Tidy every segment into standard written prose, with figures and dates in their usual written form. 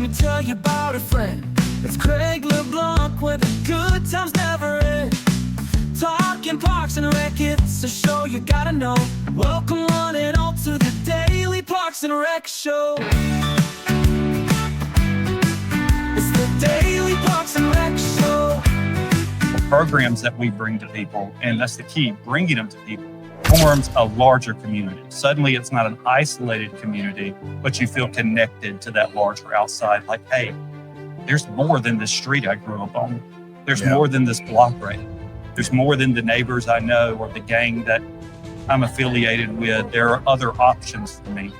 me tell you about a friend. It's Craig LeBlanc where the good times never end. Talking Parks and Rec, it's a show you gotta know. Welcome one and all to the Daily Parks and Rec Show. It's the Daily Parks and Rec Show. Programs that we bring to people, and that's the key, bringing them to people, forms a larger community. Suddenly it's not an isolated community, but you feel connected to that larger outside. Like, hey, there's more than this street I grew up on. There's more than this block right here. There's more than the neighbors I know or the gang that I'm affiliated with. There are other options for me.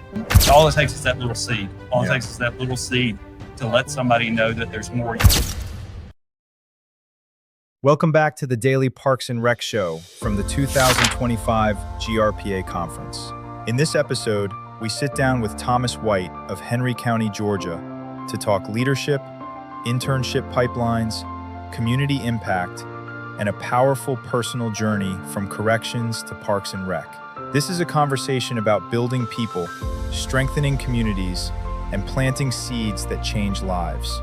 All it takes is that little seed. All it takes is that little seed to let somebody know that there's more. Welcome back to the Daily Parks and Rec Show from the 2025 GRPA Conference. In this episode, we sit down with Thomas White of Henry County, Georgia, to talk leadership, internship pipelines, community impact, and a powerful personal journey from corrections to Parks and Rec. This is a conversation about building people, strengthening communities, and planting seeds that change lives.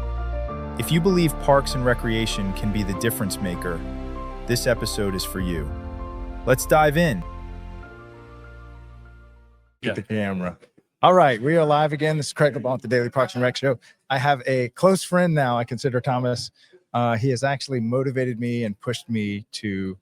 If you believe parks and recreation can be the difference maker, this episode is for you. Let's dive in. Get the camera. All right, we are live again. This is Craig LeBlanc, the Daily Parks and Rec Show. I have a close friend now, I consider Thomas. He has actually motivated me and pushed me to,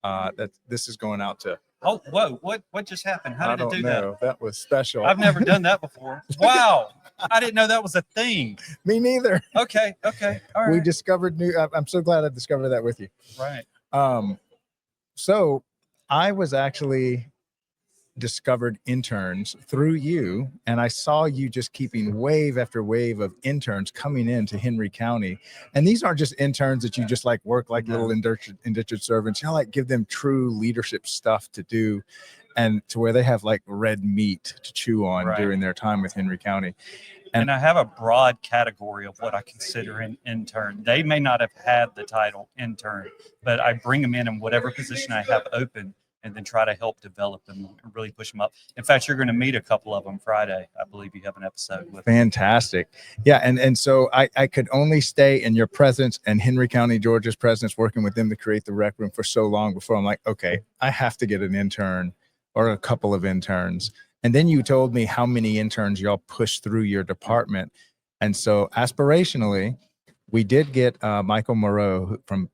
that this is going out to. Oh, whoa, what just happened? How did it do that? That was special. I've never done that before. Wow. I didn't know that was a thing. Me neither. Okay. All right. We discovered I'm so glad I discovered that with you. Right. So I was actually discovered interns through you, and I saw you just keeping wave after wave of interns coming into Henry County. And these aren't just interns that you just like work like little indentured servants. You like give them true leadership stuff to do, and to where they have like red meat to chew on during their time with Henry County. And I have a broad category of what I consider an intern. They may not have had the title intern, but I bring them in whatever position I have open and then try to help develop them and really push them up. In fact, you're going to meet a couple of them Friday. I believe you have an episode with them. Fantastic. Yeah. And so I could only stay in your presence and Henry County, Georgia's presence, working with them to create the rec room for so long before I'm like, okay, I have to get an intern or a couple of interns. And then you told me how many interns y'all push through your department. And so aspirationally, we did get Michael Moreau from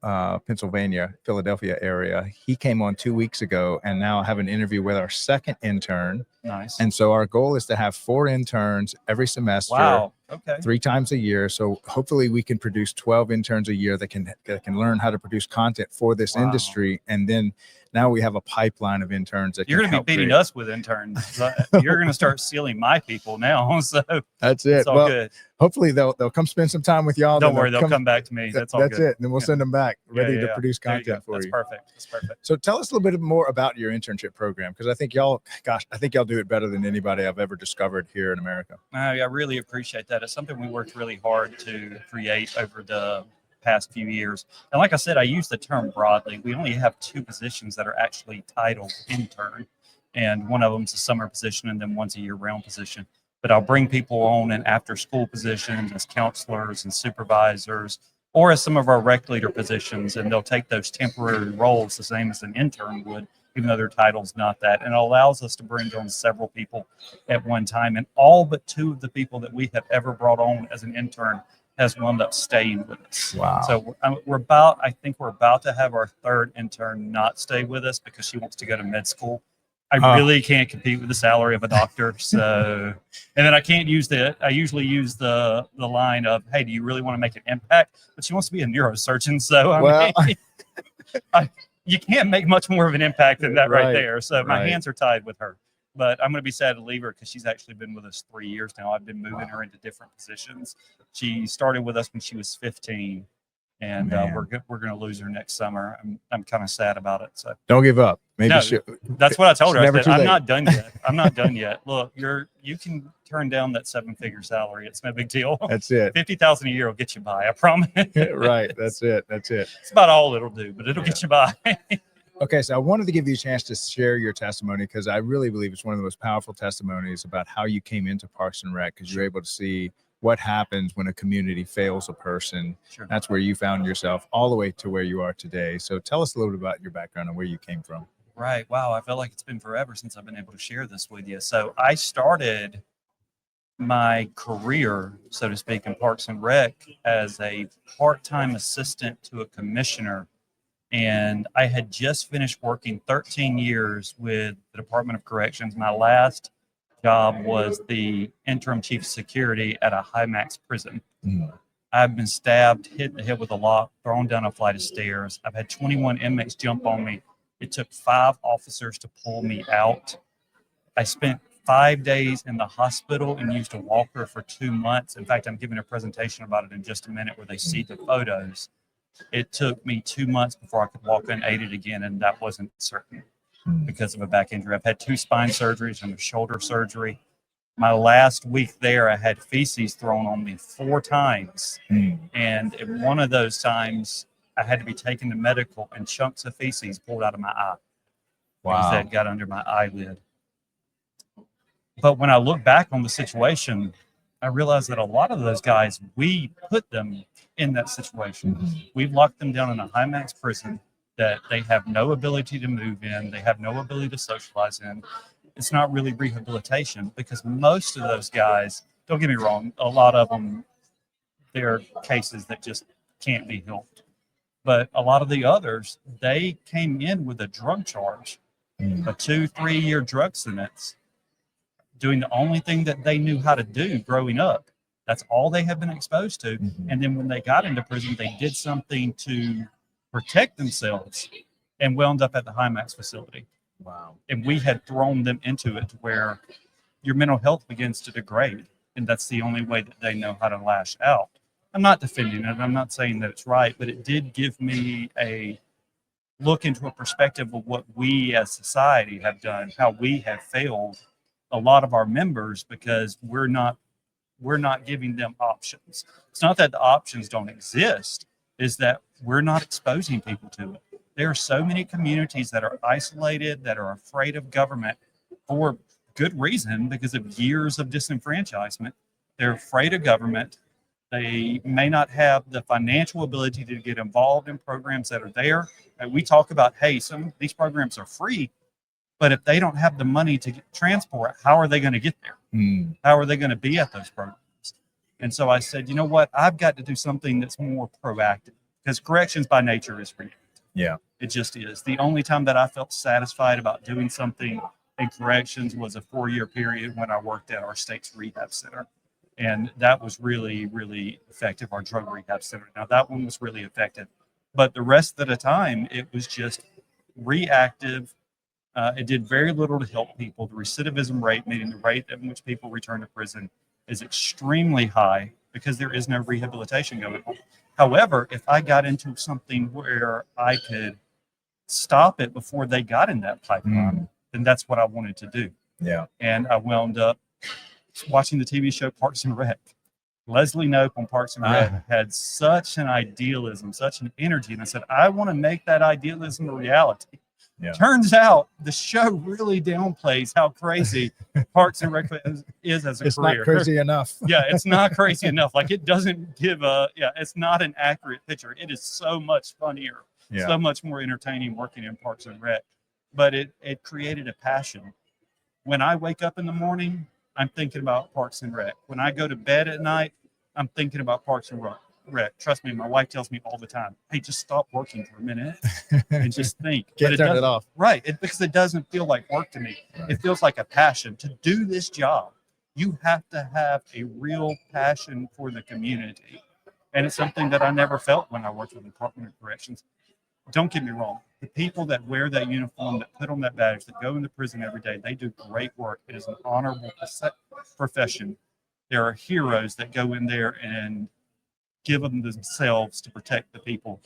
Pennsylvania, Philadelphia area. He came on 2 weeks ago, and now I have an interview with our second intern. Nice. And so our goal is to have 4 interns every semester. Wow. Okay. 3 times a year. So hopefully we can produce 12 interns a year that can learn how to produce content for this industry. And then now we have a pipeline of interns that you're going to be beating us with interns. You're going to start sealing my people now. So that's it. It's all good. Hopefully they'll come spend some time with y'all. Don't worry, they'll come back to me. That's all good. That's it. And then we'll send them back ready to produce content for you. That's perfect. So tell us a little bit more about your internship program, because I think y'all do it better than anybody I've ever discovered here in America. I really appreciate that. It's something we worked really hard to create over the past few years. And like I said, I use the term broadly. We only have 2 positions that are actually titled intern, and one of them is a summer position and then one's a year-round position. But I'll bring people on in after-school positions as counselors and supervisors, or as some of our rec leader positions, and they'll take those temporary roles the same as an intern would, even though their title's not that. And it allows us to bring on several people at one time. And all but 2 of the people that we have ever brought on as an intern has wound up staying with us. Wow. So I think we're about to have our 3rd intern not stay with us because she wants to go to med school. I really can't compete with the salary of a doctor. So, and then I usually use the line of, hey, do you really want to make an impact? But she wants to be a neurosurgeon. So you can't make much more of an impact than that right there. So my hands are tied with her. But I'm going to be sad to leave her because she's actually been with us 3 years now. I've been moving her into different positions. She started with us when she was 15, and we're going to lose her next summer. I'm kind of sad about it. So don't give up. That's what I told her. I said, I'm not done yet. I'm not done yet. Look, you can turn down that 7-figure salary. It's no big deal. That's it. $50,000 a year will get you by. I promise. Right. That's it. It's about all it'll do, but it'll get you by. Okay, so I wanted to give you a chance to share your testimony, because I really believe it's one of the most powerful testimonies about how you came into Parks and Rec, because you're able to see what happens when a community fails a person. Sure. That's where you found yourself all the way to where you are today. So tell us a little bit about your background and where you came from. Right. Wow. I feel like it's been forever since I've been able to share this with you. So I started my career, so to speak, in Parks and Rec as a part-time assistant to a commissioner. And I had just finished working 13 years with the Department of Corrections. My last job was the interim chief of security at a high max prison. I've been stabbed, hit in the head with a lock, thrown down a flight of stairs. I've had 21 inmates jump on me. It took 5 officers to pull me out. I spent 5 days in the hospital and used a walker for 2 months. In fact, I'm giving a presentation about it in just a minute where they see the photos. It took me 2 months before I could walk unaided again, and that wasn't certain because of a back injury. I've had 2 spine surgeries and a shoulder surgery. My last week there, I had feces thrown on me 4 times. And at one of those times, I had to be taken to medical and chunks of feces pulled out of my eye. Because that got under my eyelid. But when I look back on the situation, I realized that a lot of those guys, we put them in that situation. We've locked them down in a high max prison that they have no ability to move in. They have no ability to socialize in. It's not really rehabilitation because most of those guys, don't get me wrong, a lot of them, there are cases that just can't be helped. But a lot of the others, they came in with a drug charge, a 2-3 year drug sentence, doing the only thing that they knew how to do growing up. That's all they have been exposed to. And then when they got into prison, they did something to protect themselves and wound up at the high max facility. And we had thrown them into it where your mental health begins to degrade. And that's the only way that they know how to lash out. I'm not defending it. I'm not saying that it's right, but it did give me a look into a perspective of what we as society have done, how we have failed a lot of our members because we're not giving them options. It's not that the options don't exist, is that we're not exposing people to it. There are so many communities that are isolated, that are afraid of government for good reason because of years of disenfranchisement. They're afraid of government. They may not have the financial ability to get involved in programs that are there. And we talk about, hey, some of these programs are free, but if they don't have the money to get transport, how are they going to get there? How are they going to be at those programs? And so I said, you know what? I've got to do something that's more proactive because corrections by nature is reactive. Yeah. It just is. The only time that I felt satisfied about doing something in corrections was a 4-year period when I worked at our state's rehab center. And that was really, really effective, our drug rehab center. Now, that one was really effective. But the rest of the time, it was just reactive. It did very little to help people. The recidivism rate, meaning the rate at which people return to prison, is extremely high because there is no rehabilitation going on. However, if I got into something where I could stop it before they got in that pipeline, then that's what I wanted to do. Yeah. And I wound up watching the TV show Parks and Rec. Leslie Knope on Parks and Rec had such an idealism, such an energy. And I said, I want to make that idealism a reality. Yeah. Turns out the show really downplays how crazy Parks and Rec is as a it's career. Not crazy enough. Yeah, it's not crazy enough. Like it doesn't give it's not an accurate picture. It is so much funnier, so much more entertaining working in Parks and Rec. But it created a passion. When I wake up in the morning, I'm thinking about Parks and Rec. When I go to bed at night, I'm thinking about Parks and Rec. Trust me, my wife tells me all the time, hey, just stop working for a minute and just think. Can't turn it off. Right. Because it doesn't feel like work to me. Right. It feels like a passion. To do this job, you have to have a real passion for the community. And it's something that I never felt when I worked with the Department of Corrections. Don't get me wrong. The people that wear that uniform, that put on that badge, that go into prison every day, they do great work. It is an honorable profession. There are heroes that go in there and give them themselves to protect the people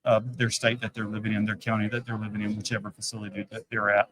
of their state that they're living in, their county that they're living in, whichever facility that they're at.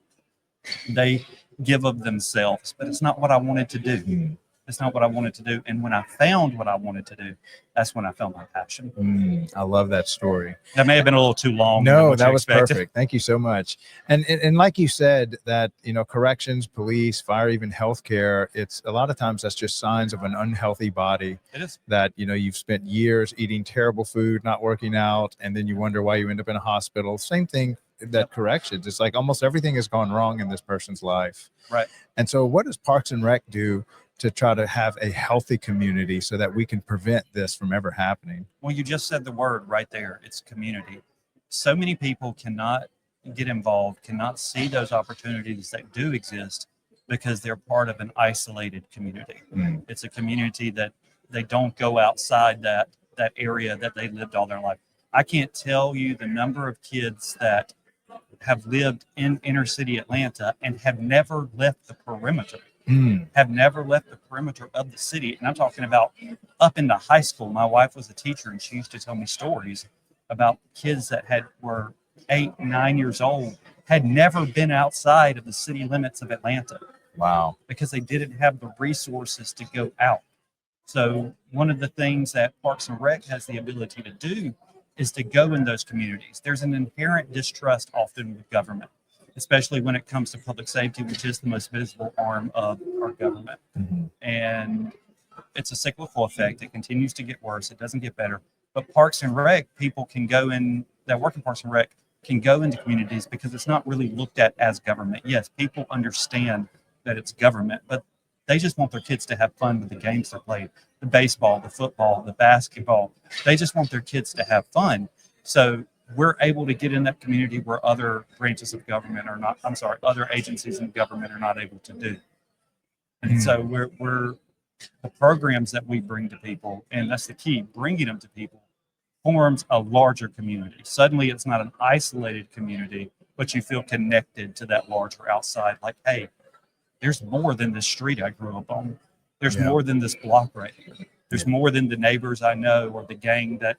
They give of themselves, but it's not what I wanted to do. It's not what I wanted to do. And when I found what I wanted to do, that's when I found my passion. I love that story. That may have been a little too long. No, that was perfect. Thank you so much. And like you said, that, you know, corrections, police, fire, even healthcare, it's a lot of times that's just signs of an unhealthy body. It is. That, you know, you've spent years eating terrible food, not working out, and then you wonder why you end up in a hospital. Same thing that corrections. It's like almost everything has gone wrong in this person's life. Right. And so what does Parks and Rec do to try to have a healthy community so that we can prevent this from ever happening? Well, you just said the word right there. It's community. So many people cannot get involved, cannot see those opportunities that do exist because they're part of an isolated community. It's a community that they don't go outside that area that they lived all their life. I can't tell you the number of kids that have lived in inner city Atlanta and have never left the perimeter. Have never left the perimeter of the city. And I'm talking about up into high school. My wife was a teacher, and she used to tell me stories about kids that were 8, 9 years old, had never been outside of the city limits of Atlanta. Wow. Because they didn't have the resources to go out. So one of the things that Parks and Rec has the ability to do is to go in those communities. There's an inherent distrust often with government, especially when it comes to public safety, which is the most visible arm of our government. And it's a cyclical effect. It continues to get worse. It doesn't get better. But Parks and Rec, people can go in, that work in Parks and Rec, can go into communities because it's not really looked at as government. Yes, people understand that it's government, but they just want their kids to have fun with the games they're playing, the baseball, the football, the basketball. They just want their kids to have fun. So we're able to get in that community where other branches of government are not, other agencies in government are not able to do. And so we're the programs that we bring to people, and that's the key, bringing them to people forms a larger community. Suddenly it's not an isolated community, but you feel connected to that larger outside, like, hey, there's more than the street I grew up on. There's more than this block right here. There's more than the neighbors I know or the gang that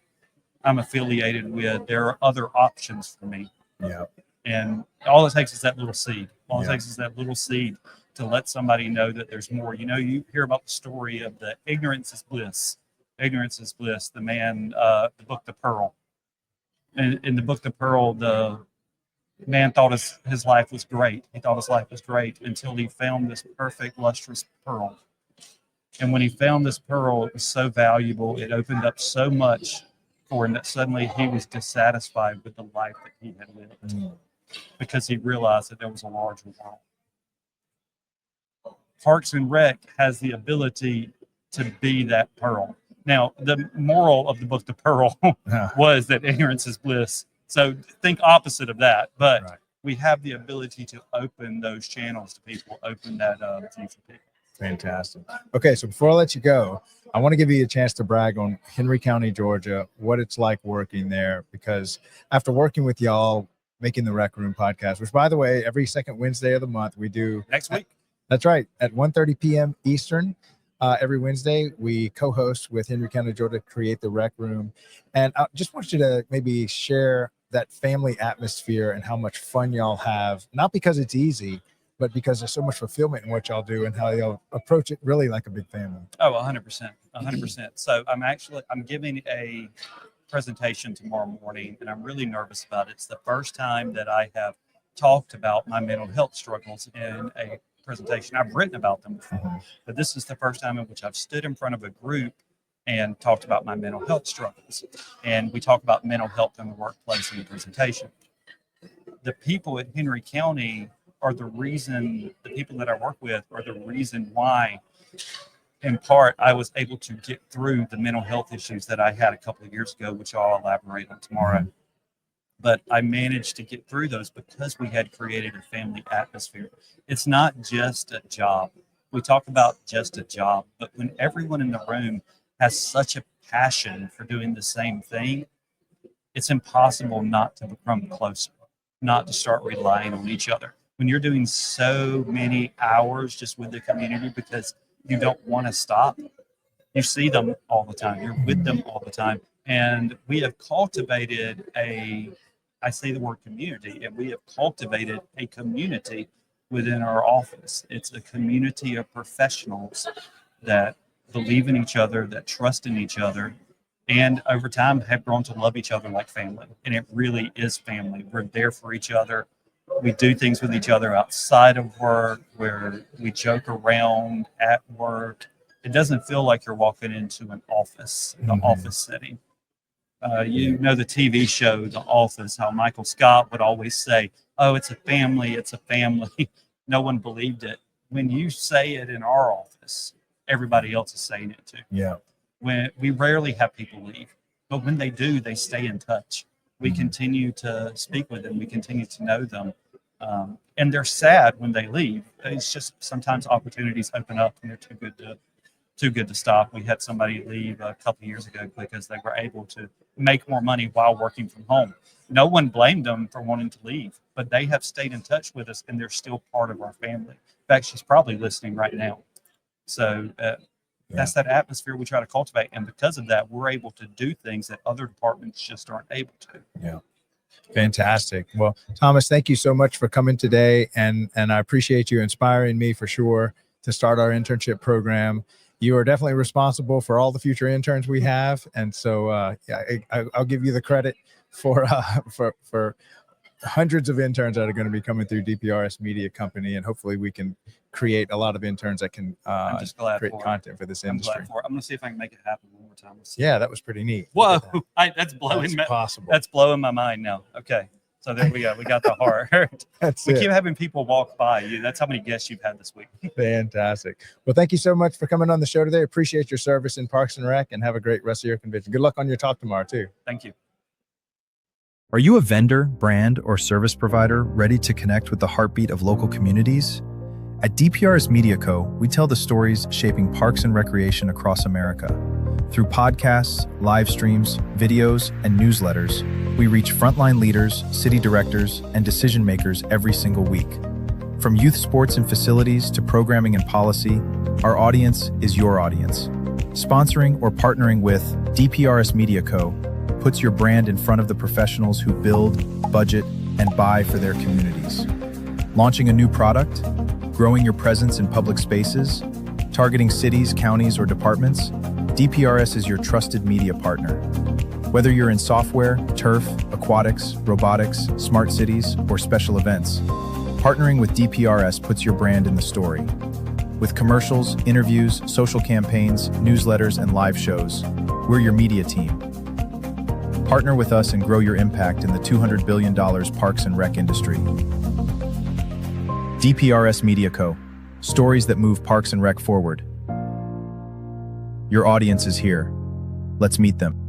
I'm affiliated with. There are other options for me. And all it takes is that little seed. All it takes is that little seed to let somebody know that there's more. You know, you hear about the story of the ignorance is bliss. Ignorance is bliss. The man, the book, The Pearl. And in the book, The Pearl, the man thought his life was great. He thought his life was great until he found this perfect, lustrous pearl. And when he found this pearl, it was so valuable. It opened up so much for him that suddenly he was dissatisfied with the life that he had lived because he realized that there was a larger world. Parks and Rec has the ability to be that pearl. Now, the moral of the book, The Pearl, was that ignorance is bliss. So think opposite of that, but we have the ability to open those channels to people, open that view for people. Fantastic. Okay, so before I let you go, I want to give you a chance to brag on Henry County, Georgia, what it's like working there, because after working with y'all, making the Rec Room podcast, which, by the way, every second Wednesday of the month, we do. Next week. That's right, at 1:30 p.m. Eastern. Every Wednesday, we co-host with Henry County, Georgia, Create the Rec Room. And I just want you to maybe share that family atmosphere and how much fun y'all have, not because it's easy, but because there's so much fulfillment in what y'all do and how y'all approach it really like a big family. Oh, 100%, 100%. So I'm giving a presentation tomorrow morning, and I'm really nervous about it. It's the first time that I have talked about my mental health struggles in a presentation. I've written about them before, but this is the first time in which I've stood in front of a group and talked about my mental health struggles. And we talk about mental health in the workplace in the presentation. The people at Henry County are the reason, the people that I work with are the reason why, in part, I was able to get through the mental health issues that I had a couple of years ago, which I'll elaborate on tomorrow. But I managed to get through those because we had created a family atmosphere. It's not just a job. We talk about just a job, but when everyone in the room has such a passion for doing the same thing, it's impossible not to become closer, not to start relying on each other. When you're doing so many hours just with the community because you don't want to stop, you see them all the time. You're with them all the time. And we have cultivated I say the word community, and we have cultivated a community within our office. It's a community of professionals that believe in each other, that trust in each other, and over time have grown to love each other like family. And it really is family. We're there for each other. We do things with each other outside of work, where we joke around at work. It doesn't feel like you're walking into an office, the office setting. You know the TV show, The Office, how Michael Scott would always say, "Oh, it's a family, it's a family." No one believed it. When you say it in our office, everybody else is saying it too. Yeah. When we rarely have people leave, but when they do, they stay in touch. We continue to speak with them. We continue to know them. And they're sad when they leave. It's just sometimes opportunities open up and they're too good to stop. We had somebody leave a couple of years ago because they were able to make more money while working from home. No one blamed them for wanting to leave, but they have stayed in touch with us and they're still part of our family. In fact, she's probably listening right now. So that's that atmosphere we try to cultivate. And because of that, we're able to do things that other departments just aren't able to. Yeah. Fantastic. Well, Thomas, thank you so much for coming today. And I appreciate you inspiring me for sure to start our internship program. You are definitely responsible for all the future interns we have. And so, I'll give you the credit for hundreds of interns that are going to be coming through DPRS Media Company. And hopefully we can create a lot of interns that can I'm just glad create content for this industry. I'm going to see if I can make it happen one more time. Yeah, that was pretty neat. Whoa, that's blowing That's blowing my mind now. Okay, so there we go. We got the heart. We keep having people walk by you. That's how many guests you've had this week. Fantastic. Well, thank you so much for coming on the show today. Appreciate your service in Parks and Rec, and have a great rest of your convention. Good luck on your talk tomorrow too. Thank you. Are you a vendor, brand, or service provider ready to connect with the heartbeat of local communities? At DPRS Media Co., we tell the stories shaping parks and recreation across America. Through podcasts, live streams, videos, and newsletters, we reach frontline leaders, city directors, and decision makers every single week. From youth sports and facilities to programming and policy, our audience is your audience. Sponsoring or partnering with DPRS Media Co. puts your brand in front of the professionals who build, budget, and buy for their communities. Launching a new product, growing your presence in public spaces, targeting cities, counties, or departments, DPRS is your trusted media partner. Whether you're in software, turf, aquatics, robotics, smart cities, or special events, partnering with DPRS puts your brand in the story. With commercials, interviews, social campaigns, newsletters, and live shows, we're your media team. Partner with us and grow your impact in the $200 billion parks and rec industry. DPRS Media Co. Stories that move parks and rec forward. Your audience is here. Let's meet them.